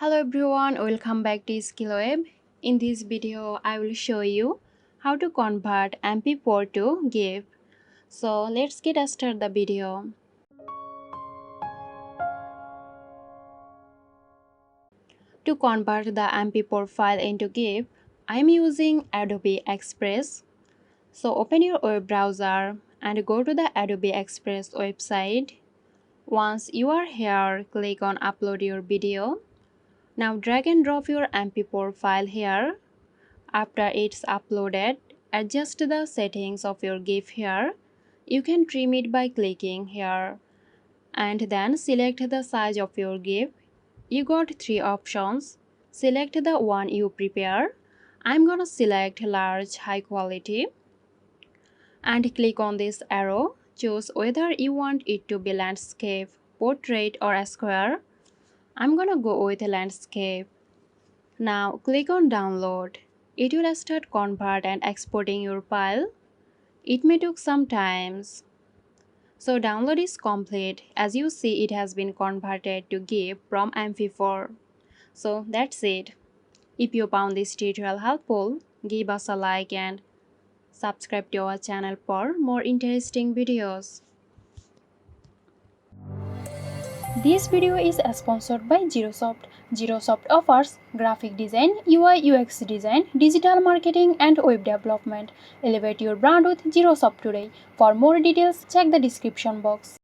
Hello everyone, welcome back to SkillWeb. In this video, I will show you how to convert MP4 to GIF. So let's get started the video. To convert the MP4 file into GIF, I am using Adobe Express. So open your web browser and go to the Adobe Express website. Once you are here, click on Upload your video. Now drag and drop your MP4 file here. After it's uploaded, adjust the settings of your GIF here. You can trim it by clicking here and then select the size of your GIF. You got three options. Select the one you prepare. I'm gonna select large high quality and click on this arrow. Choose whether you want it to be landscape, portrait or a square. I'm gonna go with landscape. Now click on download. It will start convert and exporting your file. It may take some time. So download is complete. As you see, it has been converted to GIF from MP4. So that's it. If you found this tutorial helpful, give us a like and subscribe to our channel for more interesting videos. This video is sponsored by Girosoft. Girosoft offers graphic design, UI UX design, digital marketing and web development. Elevate your brand with Girosoft today. For more details, check the description box.